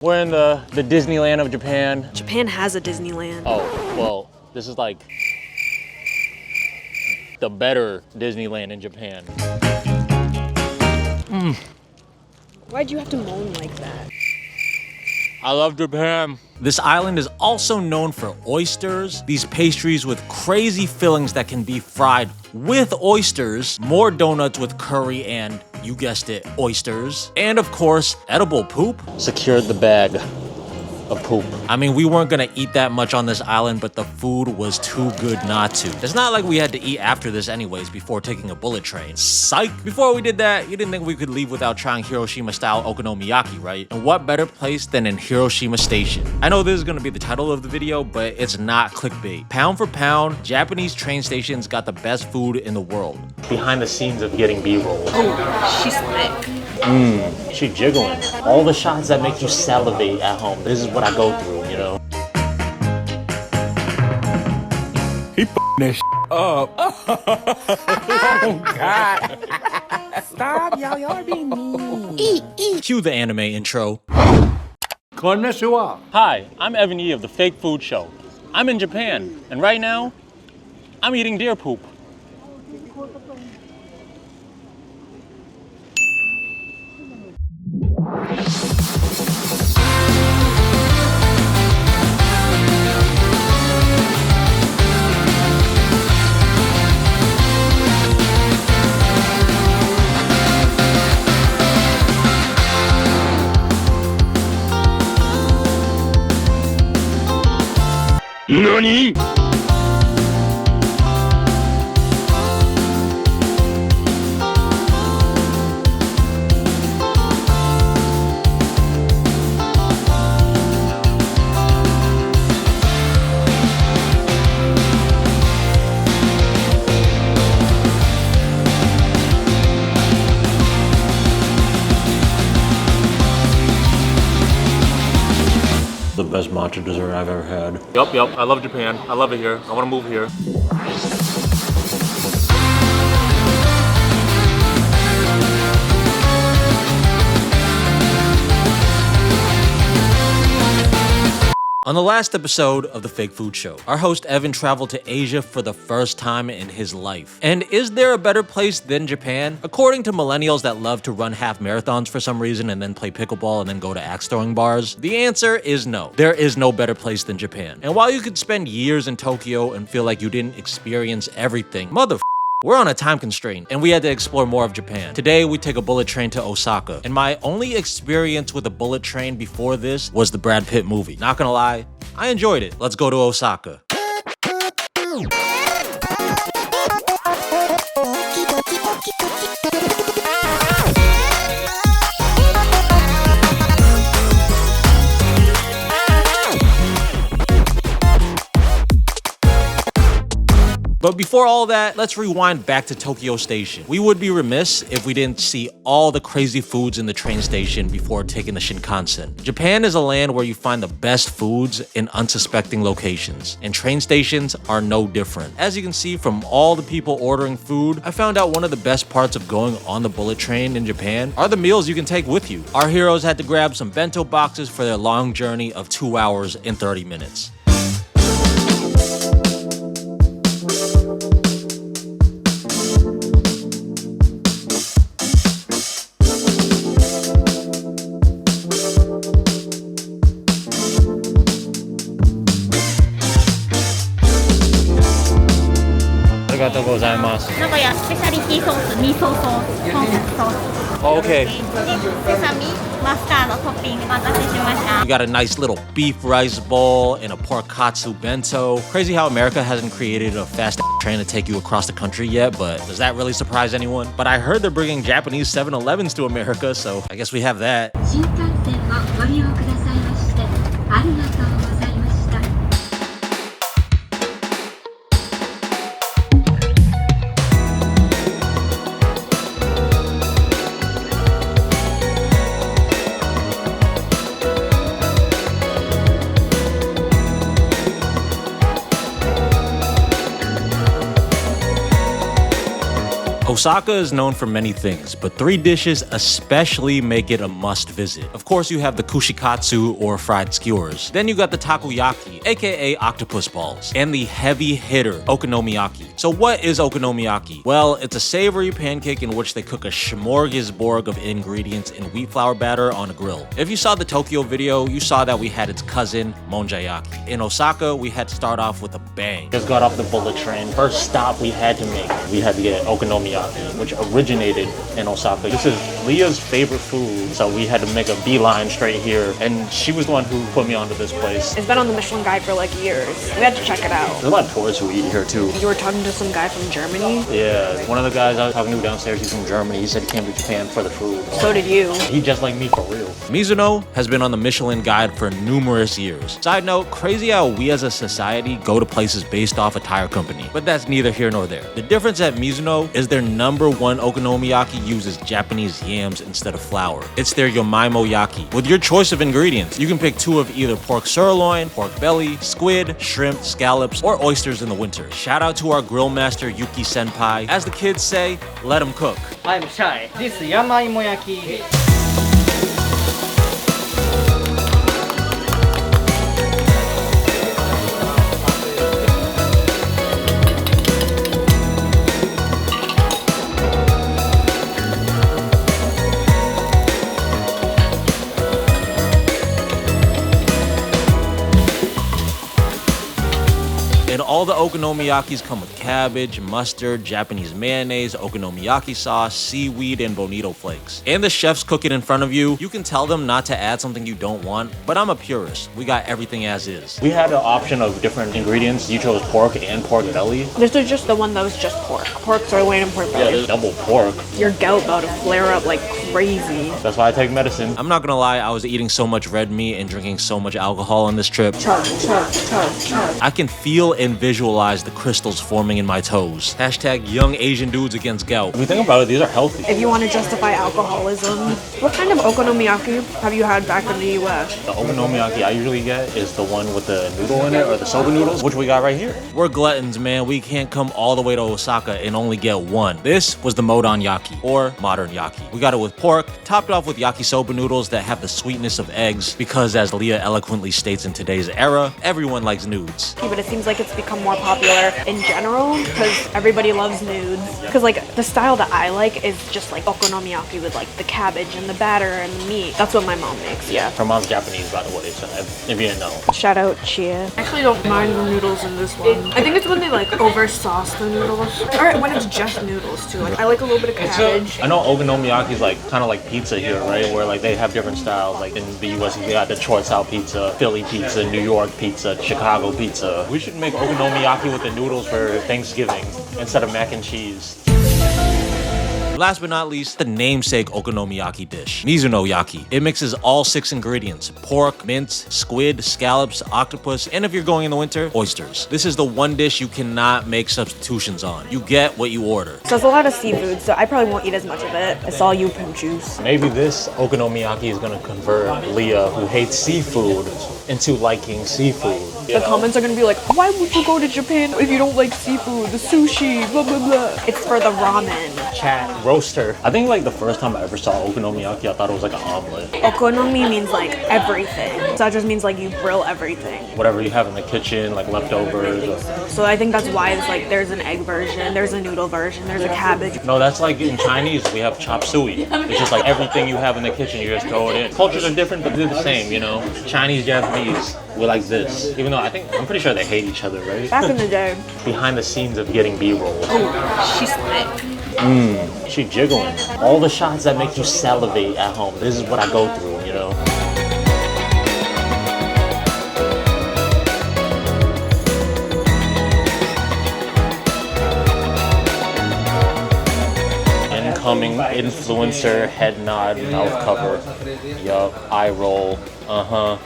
We're in the Disneyland of Japan. Japan has a Disneyland. Oh, well, this is like the better Disneyland in Japan. Why'd you have to moan like that? I love Japan. This island is also known for oysters, these pastries with crazy fillings that can be fried with oysters, more donuts with curry and, you guessed it, oysters, and of course, edible poop. Secured the bag of poop. I mean, we weren't gonna eat that much on this island, but the food was too good not to. It's not like we had to eat after this anyways before taking a bullet train. Psych! Before we did that, you didn't think we could leave without trying Hiroshima-style Okonomiyaki, right? And what better place than in Hiroshima Station? I know this is gonna be the title of the video, but it's not clickbait. Pound for pound, Japanese train stations got the best food in the world. Behind the scenes of getting B-roll. Oh, she's thick. She jiggling. All the shots that make you salivate at home. This is what I go through, you know? He that up. Oh, God. Stop, y'all being mean. Cue the anime intro. Konnichiwa. Hi, I'm Evan Yee of The Fake Food Show. I'm in Japan, and right now, I'm eating deer poop. NANI?! The best matcha dessert I've ever had. Yup, I love Japan. I love it here. I want to move here. On the last episode of The Fake Food Show, our host Evan traveled to Asia for the first time in his life. And is there a better place than Japan? According to millennials that love to run half marathons for some reason and then play pickleball and then go to axe throwing bars, the answer is no. There is no better place than Japan. And while you could spend years in Tokyo and feel like you didn't experience everything, we're on a time constraint, and we had to explore more of Japan. Today, we take a bullet train to Osaka, and my only experience with a bullet train before this was the Brad Pitt movie. Not gonna lie, I enjoyed it. Let's go to Osaka. But before all that, let's rewind back to Tokyo Station. We would be remiss if we didn't see all the crazy foods in the train station before taking the Shinkansen. Japan is a land where you find the best foods in unsuspecting locations, and train stations are no different. As you can see from all the people ordering food, I found out one of the best parts of going on the bullet train in Japan are the meals you can take with you. Our heroes had to grab some bento boxes for their long journey of 2 hours and 30 minutes. Okay. We got a nice little beef rice bowl and a pork katsu bento. Crazy how America hasn't created a fast train to take you across the country yet, but does that really surprise anyone? But I heard they're bringing Japanese 7-Elevens to America, so I guess we have that. Osaka is known for many things, but 3 dishes especially make it a must visit. Of course, you have the kushikatsu or fried skewers. Then you got the takoyaki, aka octopus balls, and the heavy hitter, okonomiyaki. So what is okonomiyaki? Well, it's a savory pancake in which they cook a smorgasbord of ingredients in wheat flour batter on a grill. If you saw the Tokyo video, you saw that we had its cousin, monjayaki. In Osaka, we had to start off with a bang. Just got off the bullet train. First stop we had to make, we had to get okonomiyaki, which originated in Osaka. This is Leah's favorite food, so we had to make a beeline straight here. And she was the one who put me onto this place. It's been on the Michelin Guide for like years. We had to check it out. There's a lot of tourists who eat here too. You were talking to some guy from Germany? Yeah, one of the guys I was talking to downstairs, he's from Germany. He said he came to Japan for the food. So did you. He just like me for real. Mizuno has been on the Michelin Guide for numerous years. Side note, crazy how we as a society go to places based off a tire company, but that's neither here nor there. The difference at Mizuno is their #1 okonomiyaki uses Japanese yams instead of flour. It's their yomaimo yaki. With your choice of ingredients, you can pick 2 of either pork sirloin, pork belly, squid, shrimp, scallops, or oysters in the winter. Shout out to our grill master Yuki Senpai. As the kids say, let him cook. I'm shy. This yamaimo yaki. And all the okonomiyakis come with cabbage, mustard, Japanese mayonnaise, okonomiyaki sauce, seaweed, and bonito flakes. And the chefs cook it in front of you. You can tell them not to add something you don't want, but I'm a purist. We got everything as is. We had an option of different ingredients. You chose pork and pork belly. This is just the one that was just pork. Pork sirloin and pork belly. There's double pork. Your gout about to flare up like crazy. That's why I take medicine. I'm not gonna lie, I was eating so much red meat and drinking so much alcohol on this trip. Chug, chug, chug, chug. I can feel and visualize the crystals forming in my toes. Hashtag young Asian dudes against gout. If you think about it, these are healthy. If you want to justify alcoholism, what kind of okonomiyaki have you had back in the US? The okonomiyaki I usually get is the one with the noodle in it, or the soba noodles, which we got right here. We're gluttons, man. We can't come all the way to Osaka and only get one. This was the Modon Yaki, or modern yaki. We got it with pork, topped off with yakisoba noodles that have the sweetness of eggs, because as Leah eloquently states in today's era, everyone likes nudes. But it seems like it's become more popular in general because everybody loves nudes. Because like the style that I like is just like okonomiyaki with like the cabbage and the batter and the meat. That's what my mom makes. Yeah. Her mom's Japanese, by the way, so if you didn't know. Shout out Chia. I actually don't mind the noodles in this one. I think it's when they like over sauce the noodles, or when it's just noodles too. Like I like a little bit of cabbage. I know okonomiyaki is like kind of like pizza here, right? Where like they have different styles. Like in the US, they got Detroit style pizza, Philly pizza, New York pizza, Chicago pizza. We should make okonomiyaki with the noodles for Thanksgiving instead of mac and cheese. Last but not least, the namesake okonomiyaki dish, Mizuno Yaki. It mixes all 6 ingredients: pork, mince, squid, scallops, octopus, and if you're going in the winter, oysters. This is the one dish you cannot make substitutions on. You get what you order. So it's a lot of seafood, so I probably won't eat as much of it. It's all you pimp juice. Maybe this okonomiyaki is gonna convert Leah, who hates seafood, into liking seafood. The comments are gonna be like, why would you go to Japan if you don't like seafood, the sushi, blah, blah, blah. It's for the ramen. Chat roaster. I think like the first time I ever saw okonomiyaki, I thought it was like an omelet. Okonomi means like everything. So that just means like you grill everything. Whatever you have in the kitchen, like leftovers. So I think that's why it's like there's an egg version, there's a noodle version, there's a cabbage. No, that's like in Chinese, we have chop suey. It's just like everything you have in the kitchen, you just throw it in. Cultures are different, but they're the same, you know? Chinese, Japanese, we're like this. Even though I'm pretty sure they hate each other, right? Back in the day. Behind the scenes of getting B-roll. Oh, she's thick. She jiggling. All the shots that make you salivate at home. This is what I go through, you know? Incoming influencer, head nod, mouth cover. Yup, eye roll. Uh-huh.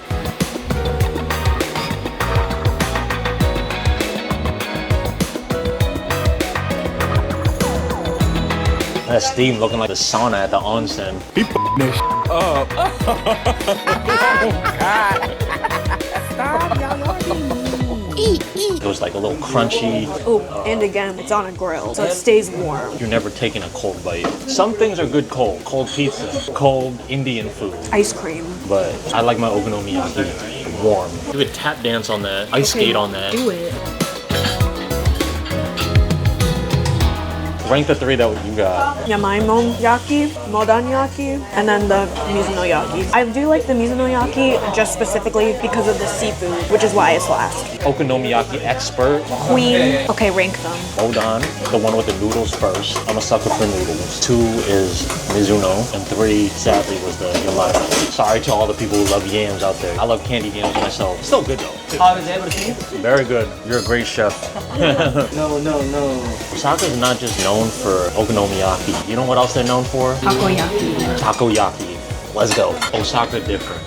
That steam looking like the sauna at the onsen. He f***ing this up. Oh, God. Stop, y'all. Y'all It was like a little crunchy. Oh, and again, it's on a grill, so it stays warm. You're never taking a cold bite. Some things are good cold. Cold pizza, cold Indian food. Ice cream. But I like my okonomiyaki warm. Do a tap dance on that, ice skate on that. Do it. Rank the three that you got. Yamaimoyaki, modanyaki, and then the mizunoyaki. I do like the mizunoyaki just specifically because of the seafood, which is why it's last. Okonomiyaki expert. Queen. Okay, rank them. Modan, the one with the noodles first. I'm a sucker for noodles. 2 is Mizuno, and 3, sadly, was the yamada. Sorry to all the people who love yams out there. I love candied yams myself. Still good though. How is everything? Very good. You're a great chef. No. Osaka is not just known for okonomiyaki. You know what else they're known for? Takoyaki. Takoyaki. Let's go. Osaka different.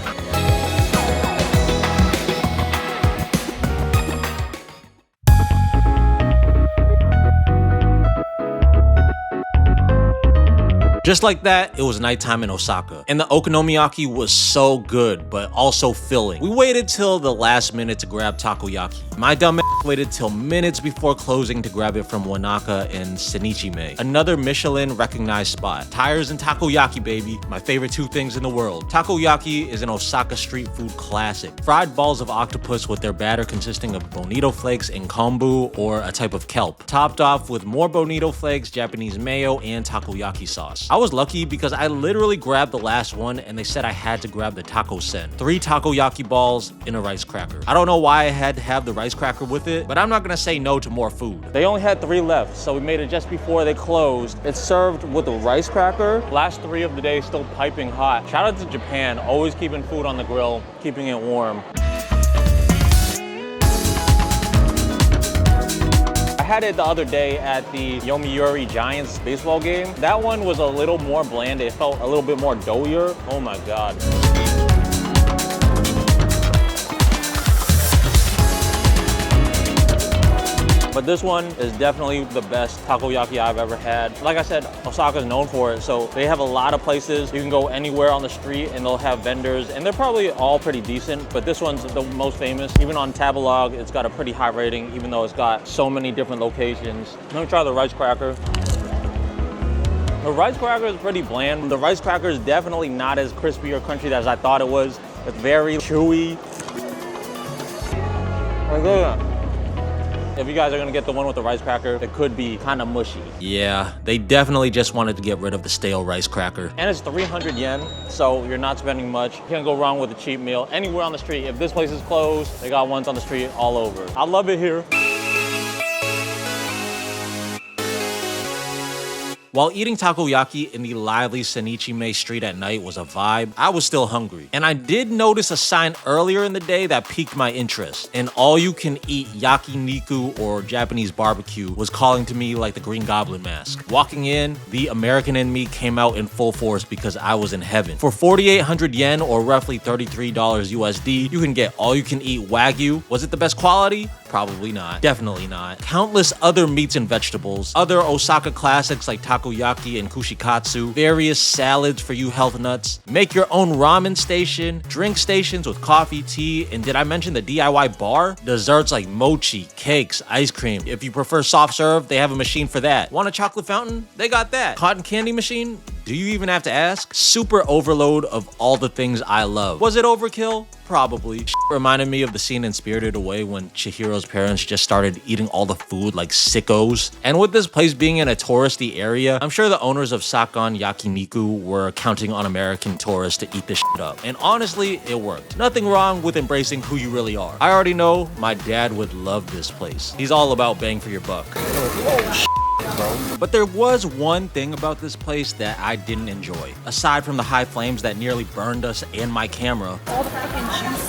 Just like that, it was nighttime in Osaka, and the okonomiyaki was so good, but also filling. We waited till the last minute to grab takoyaki. My dumb ass waited till minutes before closing to grab it from Wanaka and Senichime, another Michelin-recognized spot. Tires and takoyaki, baby, my favorite 2 things in the world. Takoyaki is an Osaka street food classic. Fried balls of octopus with their batter consisting of bonito flakes and kombu, or a type of kelp, topped off with more bonito flakes, Japanese mayo, and takoyaki sauce. I was lucky because I literally grabbed the last one and they said I had to grab the taco sen. 3 takoyaki balls in a rice cracker. I don't know why I had to have the rice cracker with it, but I'm not gonna say no to more food. They only had 3 left, so we made it just before they closed. It's served with a rice cracker. Last 3 of the day still piping hot. Shout out to Japan, always keeping food on the grill, keeping it warm. I had it the other day at the Yomiuri Giants baseball game. That one was a little more bland. It felt a little bit more doughier. Oh my God. But this one is definitely the best takoyaki I've ever had. Like I said, Osaka is known for it, so they have a lot of places. You can go anywhere on the street and they'll have vendors, and they're probably all pretty decent, but this one's the most famous. Even on Tabelog, it's got a pretty high rating, even though it's got so many different locations. Let me try the rice cracker. The rice cracker is pretty bland. The rice cracker is definitely not as crispy or crunchy as I thought it was. It's very chewy. Like, look at that. If you guys are gonna get the one with the rice cracker, it could be kind of mushy. Yeah, they definitely just wanted to get rid of the stale rice cracker. And it's 300 yen, so you're not spending much. You can't go wrong with a cheap meal anywhere on the street. If this place is closed, they got ones on the street all over. I love it here. While eating takoyaki in the lively Senichime street at night was a vibe, I was still hungry. And I did notice a sign earlier in the day that piqued my interest. An all-you-can-eat yakiniku, or Japanese barbecue, was calling to me like the Green Goblin mask. Walking in, the American in me came out in full force because I was in heaven. For 4,800 yen, or roughly $33 USD, you can get all-you-can-eat Wagyu. Was it the best quality? Probably not. Definitely not. Countless other meats and vegetables, other Osaka classics like takoyaki and kushikatsu, various salads for you health nuts, make your own ramen station, drink stations with coffee, tea, and did I mention the DIY bar? Desserts like mochi, cakes, ice cream. If you prefer soft serve, they have a machine for that. Want a chocolate fountain? They got that. Cotton candy machine? Do you even have to ask? Super overload of all the things I love. Was it overkill? Probably. Reminded me of the scene in Spirited Away when Chihiro's parents just started eating all the food like sickos. And with this place being in a touristy area, I'm sure the owners of Sakon Yakiniku were counting on American tourists to eat this shit up. And honestly, it worked. Nothing wrong with embracing who you really are. I already know my dad would love this place. He's all about bang for your buck. But there was one thing about this place that I didn't enjoy. Aside from the high flames that nearly burned us and my camera. All the freaking juice.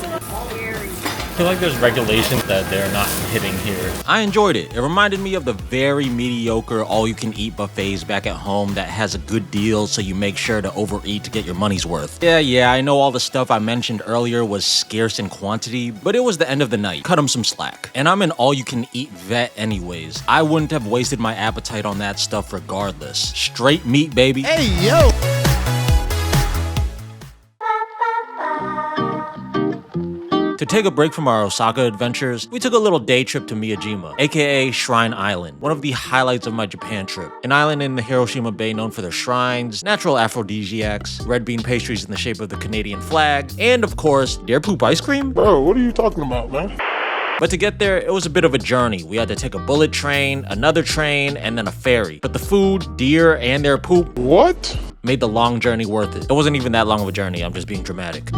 Scary. I feel like there's regulations that they're not hitting here. I enjoyed it. It reminded me of the very mediocre all-you-can-eat buffets back at home that has a good deal, so you make sure to overeat to get your money's worth. Yeah, I know all the stuff I mentioned earlier was scarce in quantity, but it was the end of the night. Cut them some slack. And I'm an all-you-can-eat vet anyways. I wouldn't have wasted my appetite on that stuff regardless. Straight meat, baby. Hey, yo! To take a break from our Osaka adventures, we took a little day trip to Miyajima, aka Shrine Island, one of the highlights of my Japan trip. An island in the Hiroshima Bay known for their shrines, natural aphrodisiacs, red bean pastries in the shape of the Canadian flag, and of course, deer poop ice cream? Bro, what are you talking about, man? But to get there, it was a bit of a journey. We had to take a bullet train, another train, and then a ferry. But the food, deer, and their poop What? made the long journey worth it. It wasn't even that long of a journey, I'm just being dramatic.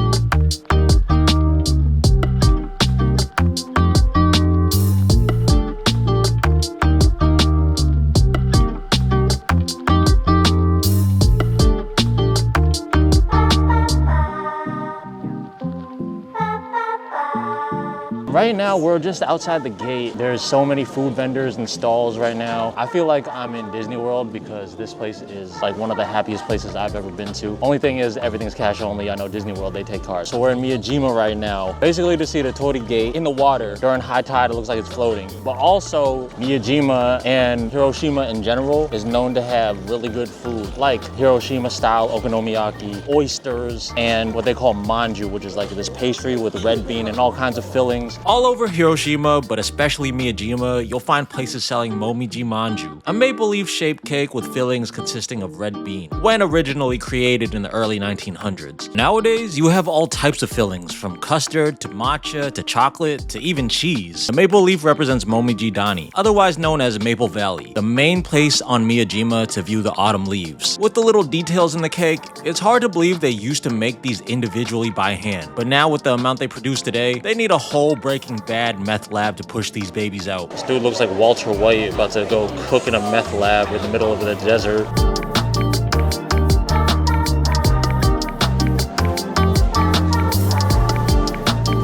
Right now, we're just outside the gate. There's so many food vendors and stalls right now. I feel like I'm in Disney World because this place is like one of the happiest places I've ever been to. Only thing is everything's cash only. I know Disney World, they take cards. So we're in Miyajima right now, basically to see the Torii Gate in the water. During high tide, it looks like it's floating. But also, Miyajima and Hiroshima in general is known to have really good food, like Hiroshima-style okonomiyaki, oysters, and what they call manju, which is like this pastry with red bean and all kinds of fillings. All over Hiroshima, but especially Miyajima, you'll find places selling momiji manju, a maple leaf-shaped cake with fillings consisting of red bean, when originally created in the early 1900s. Nowadays, you have all types of fillings, from custard to matcha to chocolate to even cheese. The maple leaf represents Momiji Dani, otherwise known as Maple Valley, the main place on Miyajima to view the autumn leaves. With the little details in the cake, it's hard to believe they used to make these individually by hand, but now with the amount they produce today, they need a whole Breaking Bad meth lab to push these babies out. This dude looks like Walter White about to go cook in a meth lab in the middle of the desert.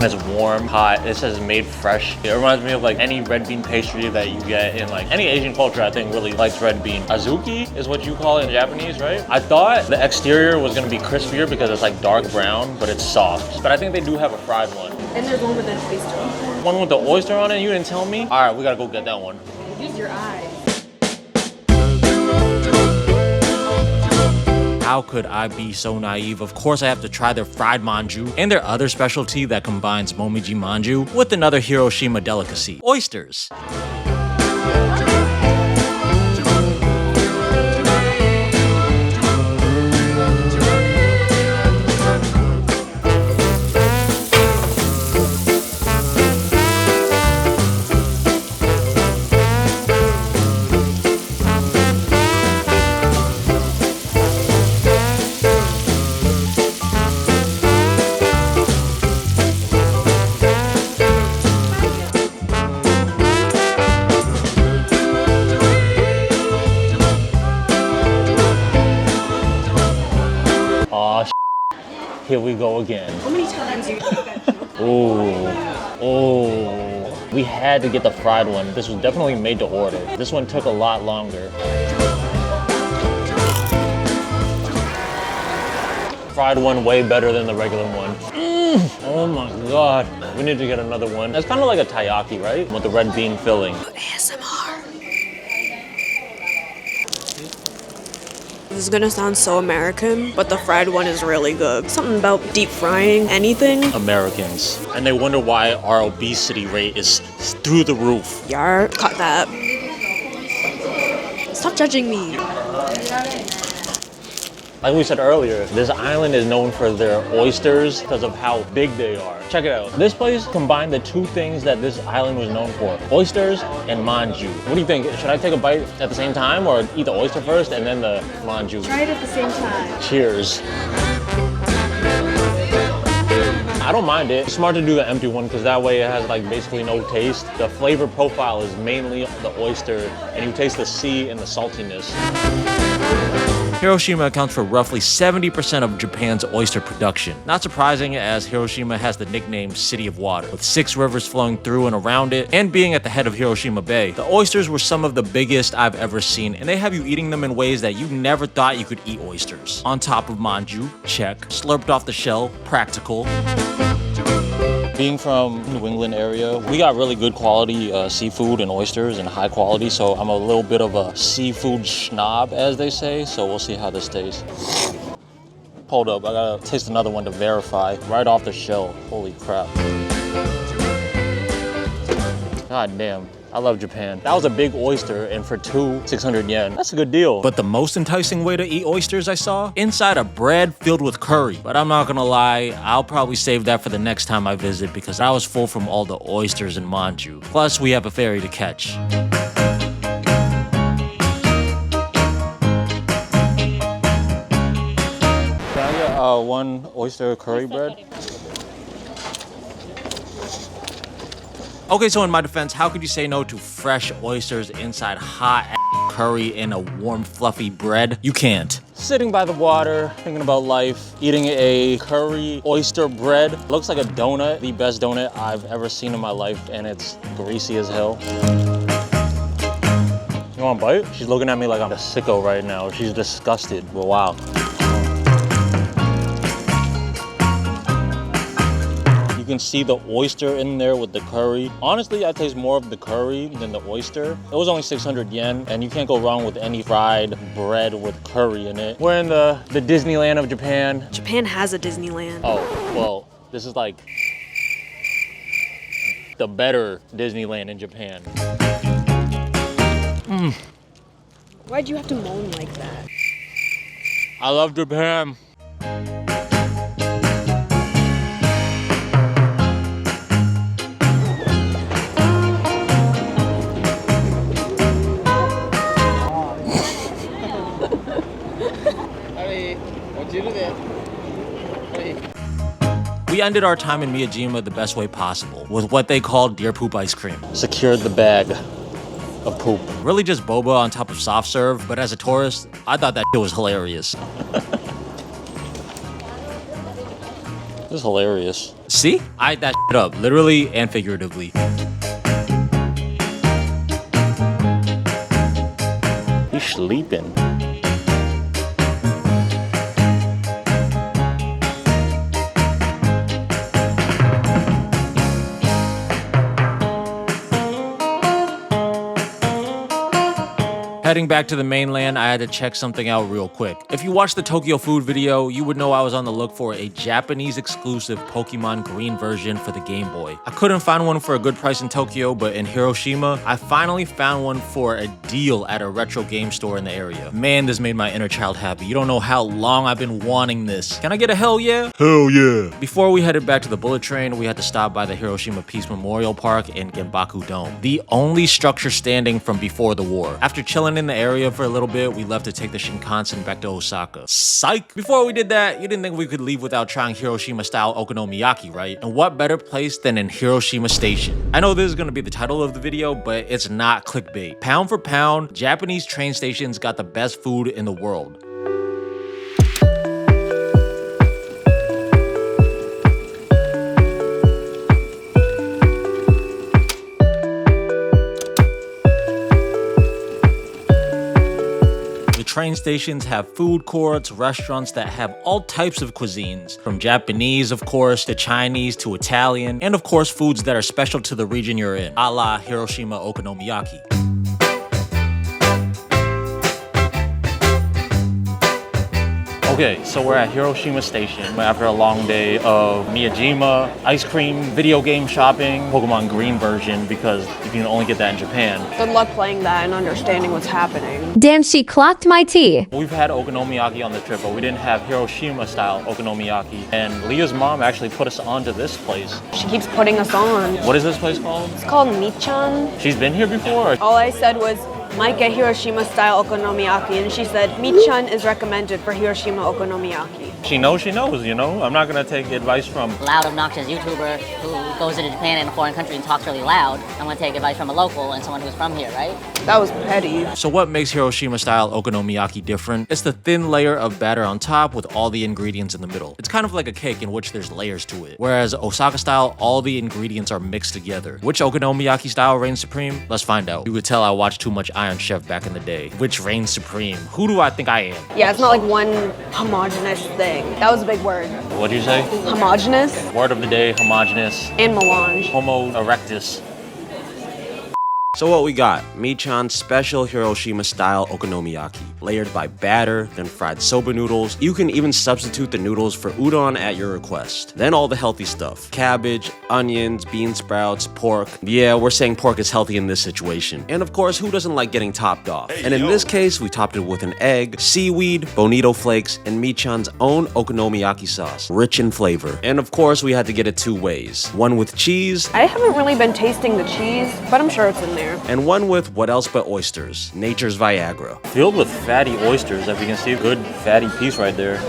It's warm, hot. It says made fresh. It reminds me of like any red bean pastry that you get in like any Asian culture. I think really likes red bean. Azuki is what you call it in Japanese, right? I thought the exterior was gonna be crispier because it's like dark brown, but it's soft. But I think they do have a fried one. And there's one with an oyster. One with the oyster on it? You didn't tell me? All right, we gotta go get that one. Use your eyes. How could I be so naive? Of course I have to try their fried manju and their other specialty that combines momiji manju with another Hiroshima delicacy, oysters. Here we go again. How many times do you think that joke? Oh. We had to get the fried one. This was definitely made to order. This one took a lot longer. Fried one way better than the regular one. Oh my god. We need to get another one. It's kind of like a takoyaki, right? With the red bean filling. ASMR. This is gonna sound so American, but the fried one is really good. Something about deep frying anything. Americans. And they wonder why our obesity rate is through the roof. Yar, cut that. Stop judging me. Like we said earlier, this island is known for their oysters because of how big they are. Check it out. This place combined the two things that this island was known for, oysters and manju. What do you think? Should I take a bite at the same time or eat the oyster first and then the manju? Try it at the same time. Cheers. I don't mind it. It's smart to do the empty one because that way it has like basically no taste. The flavor profile is mainly the oyster and you taste the sea and the saltiness. Hiroshima accounts for roughly 70% of Japan's oyster production. Not surprising, as Hiroshima has the nickname City of Water, with 6 rivers flowing through and around it, and being at the head of Hiroshima Bay. The oysters were some of the biggest I've ever seen, and they have you eating them in ways that you never thought you could eat oysters. On top of manju, check. Slurped off the shell, practical. Being from New England area, we got really good quality seafood and oysters and high quality, so I'm a little bit of a seafood schnob, as they say, so we'll see how this tastes. Hold up, I gotta taste another one to verify. Right off the shell, holy crap. God damn. I love Japan. That was a big oyster, and for two, 600 yen. That's a good deal. But the most enticing way to eat oysters I saw? Inside a bread filled with curry. But I'm not gonna lie, I'll probably save that for the next time I visit because I was full from all the oysters in Manju. Plus, we have a ferry to catch. Can I get one oyster curry bread? Okay, so in my defense, how could you say no to fresh oysters inside hot curry in a warm, fluffy bread? You can't. Sitting by the water, thinking about life, eating a curry oyster bread. Looks like a donut, the best donut I've ever seen in my life, and it's greasy as hell. You want a bite? She's looking at me like I'm a sicko right now. She's disgusted, but wow. You can see the oyster in there with the curry. Honestly, I taste more of the curry than the oyster. It was only 600 yen, and you can't go wrong with any fried bread with curry in it. We're in the Disneyland of Japan. Japan has a Disneyland. Oh, well, this is like the better Disneyland in Japan. Why'd you have to moan like that? I love Japan. We ended our time in Miyajima the best way possible, with what they called deer poop ice cream. Secured the bag of poop. Really just boba on top of soft serve, but as a tourist, I thought that shit was hilarious. This is hilarious. See? I ate that shit up, literally and figuratively. He's sleeping. Heading back to the mainland, I had to check something out real quick. If you watched the Tokyo food video, you would know I was on the look for a Japanese exclusive Pokemon Green version for the Game Boy. I couldn't find one for a good price in Tokyo, but in Hiroshima, I finally found one for a deal at a retro game store in the area. Man, this made my inner child happy. You don't know how long I've been wanting this. Can I get a hell yeah? Hell yeah. Before we headed back to the bullet train, we had to stop by the Hiroshima Peace Memorial Park and Genbaku Dome, the only structure standing from before the war. After chilling in the area for a little bit, we left to take the Shinkansen back to Osaka. Psych! Before we did that, you didn't think we could leave without trying Hiroshima-style Okonomiyaki, right? And what better place than in Hiroshima Station? I know this is gonna be the title of the video, but it's not clickbait. Pound for pound, Japanese train stations got the best food in the world. Train stations have food courts, restaurants that have all types of cuisines, from Japanese, of course, to Chinese, to Italian, and of course, foods that are special to the region you're in, a la Hiroshima Okonomiyaki. Okay, so we're at Hiroshima Station after a long day of Miyajima, ice cream, video game shopping, Pokemon Green version, because you can only get that in Japan. Good luck playing that and understanding what's happening. Damn, she clocked my tea. We've had Okonomiyaki on the trip, but we didn't have Hiroshima-style Okonomiyaki. And Leah's mom actually put us onto this place. She keeps putting us on. What is this place called? It's called Michan. She's been here before? Or? All I said was, might get Hiroshima-style Okonomiyaki, and she said, Michan is recommended for Hiroshima Okonomiyaki. She knows, you know? I'm not gonna take advice from loud, obnoxious YouTuber who goes into Japan in a foreign country and talks really loud. I'm gonna take advice from a local and someone who's from here, right? That was petty. So what makes Hiroshima-style Okonomiyaki different? It's the thin layer of batter on top with all the ingredients in the middle. It's kind of like a cake in which there's layers to it. Whereas Osaka-style, all the ingredients are mixed together. Which Okonomiyaki style reigns supreme? Let's find out. You could tell I watched too much Iron Chef back in the day. Which reigns supreme? Who do I think I am? Yeah, it's not like one homogenous thing. That was a big word. What'd you say? Homogenous Word of the day, homogenous. and melange. Homo erectus. So what we got? Michan's special Hiroshima style okonomiyaki, layered by batter, then fried soba noodles. You can even substitute the noodles for udon at your request. Then all the healthy stuff. Cabbage, onions, bean sprouts, pork. Yeah, we're saying pork is healthy in this situation. And of course, who doesn't like getting topped off? And in this case, we topped it with an egg, seaweed, bonito flakes, and Michan's own okonomiyaki sauce, rich in flavor. And of course, we had to get it two ways. One with cheese, I haven't really been tasting the cheese, but I'm sure it's in there. and one with what else but oysters, nature's Viagra. Filled with fatty oysters, if you can see a good fatty piece right there.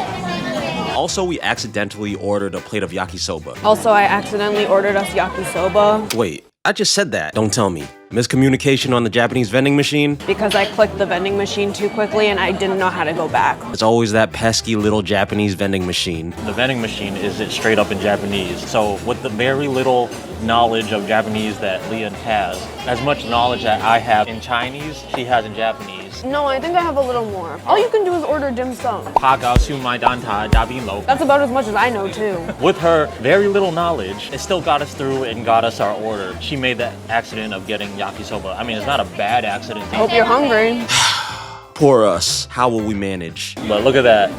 Also, we accidentally ordered a plate of yakisoba. Also, I accidentally ordered us yakisoba Wait, I just said that. Don't tell me. Miscommunication on the Japanese vending machine? because I clicked the vending machine too quickly and I didn't know how to go back. It's always that pesky little Japanese vending machine. The vending machine is it straight up in Japanese. So with the very little knowledge of Japanese that Leah has, as much knowledge that I have in Chinese, she has in Japanese. No, I think I have a little more. All you can do is order dim sum. That's about as much as I know too. With her very little knowledge, it still got us through and got us our order. She made that accident of getting yakisoba. I mean, it's not a bad accident, Hope you're hungry. Poor us. How will we manage? but look at that.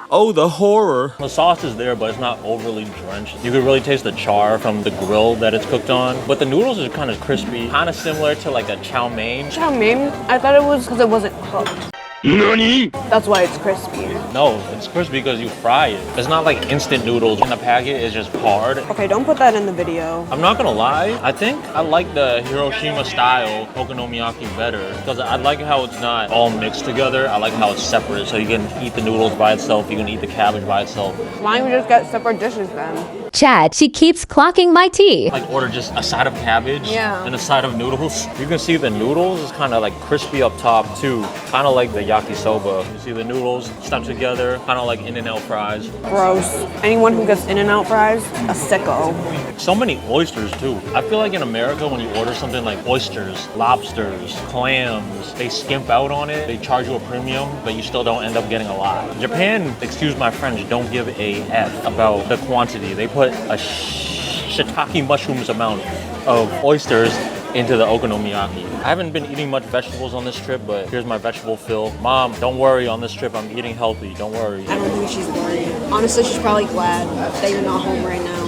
Oh, the horror. The sauce is there, but it's not overly drenched. You can really taste the char from the grill that it's cooked on. But the noodles are kind of crispy, kind of similar to like a chow mein. Chow mein, I thought it was because it wasn't cooked. NANI? That's why it's crispy. No, it's crispy because you fry it. It's not like instant noodles in the packet, it's just hard. Okay, don't put that in the video. I'm not gonna lie, I think I like the Hiroshima style okonomiyaki better because I like how it's not all mixed together. I like how it's separate, so you can eat the noodles by itself, you can eat the cabbage by itself. Why don't we just get separate dishes then? Chad, she keeps clocking my tea. Like order just a side of cabbage Yeah. and a side of noodles. You can see the noodles is kind of like crispy up top too, kind of like the yakisoba. You see the noodles stuck together, kind of like In-N-Out fries. Gross. Anyone who gets In-N-Out fries, a sicko. So many oysters too. I feel like in America when you order something like oysters, lobsters, clams, they skimp out on it. They charge you a premium, but you still don't end up getting a lot. Japan, excuse my French, don't give a F about the quantity. They put a shiitake mushrooms amount of oysters into the okonomiyaki. I haven't been eating much vegetables on this trip, but here's my vegetable fill. Mom, don't worry on this trip. I'm eating healthy. Don't worry. I don't think she's worried. Honestly, she's probably glad that you're not home right now.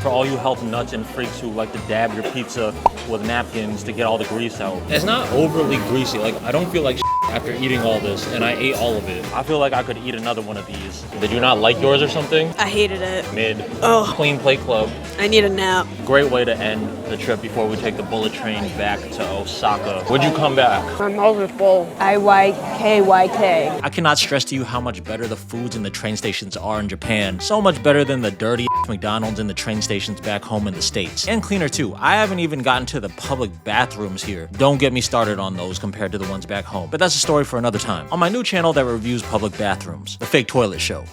For all you health nuts and freaks who like to dab your pizza with napkins to get all the grease out. It's not overly greasy. Like, I don't feel like after eating all this, and I ate all of it. I feel like I could eat another one of these. Did you not like yours or something? I hated it. Mid. Ugh. Clean Plate Club. I need a nap. Great way to end the trip before we take the bullet train back to Osaka. Would you come back? My mouth is full. AYCE. I cannot stress to you how much better the foods in the train stations are in Japan. So much better than the dirty McDonald's in the train stations back home in the States. And cleaner too. I haven't even gotten to the public bathrooms here. Don't get me started on those compared to the ones back home. But that's a story for another time. On my new channel that reviews public bathrooms, The Fake Toilet Show.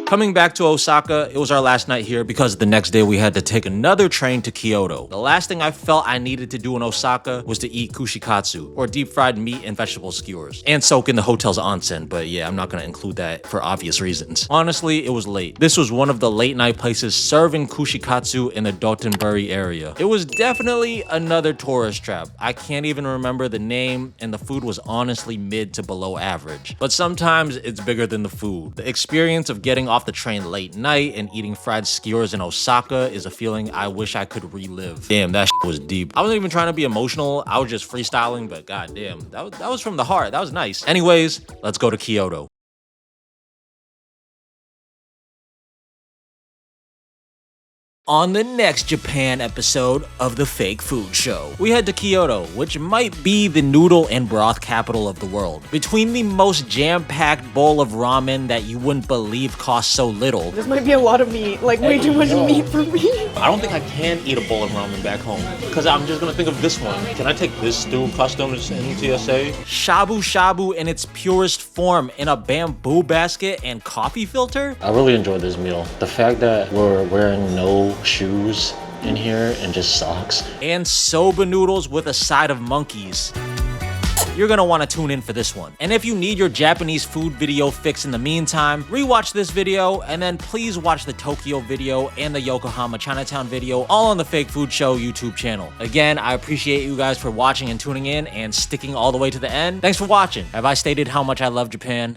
Coming back to Osaka, it was our last night here because the next day we had to take another train to Kyoto. The last thing I felt I needed to do in Osaka was to eat kushikatsu, or deep fried meat and vegetable skewers, and soak in the hotel's onsen, but yeah, I'm not gonna include that for obvious reasons. Honestly, it was late. This was one of the late night places serving kushikatsu in the Dotonbori area. It was definitely another tourist trap. I can't even remember the name, and the food was honestly mid to below average. But sometimes it's bigger than the food. The experience of getting off the train late night and eating fried skewers in Osaka is a feeling I wish I could relive. Damn, that shit was deep. I wasn't even trying to be emotional. I was just freestyling, but goddamn, that was from the heart. That was nice. Anyways, let's go to Kyoto. On the next Japan episode of The Fake Food Show, we head to Kyoto, which might be the noodle and broth capital of the world. Between the most jam-packed bowl of ramen that you wouldn't believe costs so little, This might be a lot of meat. Like, way too much meat for me. I don't think I can eat a bowl of ramen back home because I'm just gonna think of this one. Can I take this through customs in TSA? shabu shabu in its purest form in a bamboo basket and coffee filter? I really enjoyed this meal. The fact that we're wearing no shoes in here and just socks. And soba noodles with a side of monkeys. you're gonna wanna tune in for this one. And if you need your Japanese food video fix in the meantime, rewatch this video and then please watch the Tokyo video and the Yokohama Chinatown video all on the Fake Food Show YouTube channel. Again, I appreciate you guys for watching and tuning in and sticking all the way to the end. Thanks for watching. Have I stated how much I love Japan?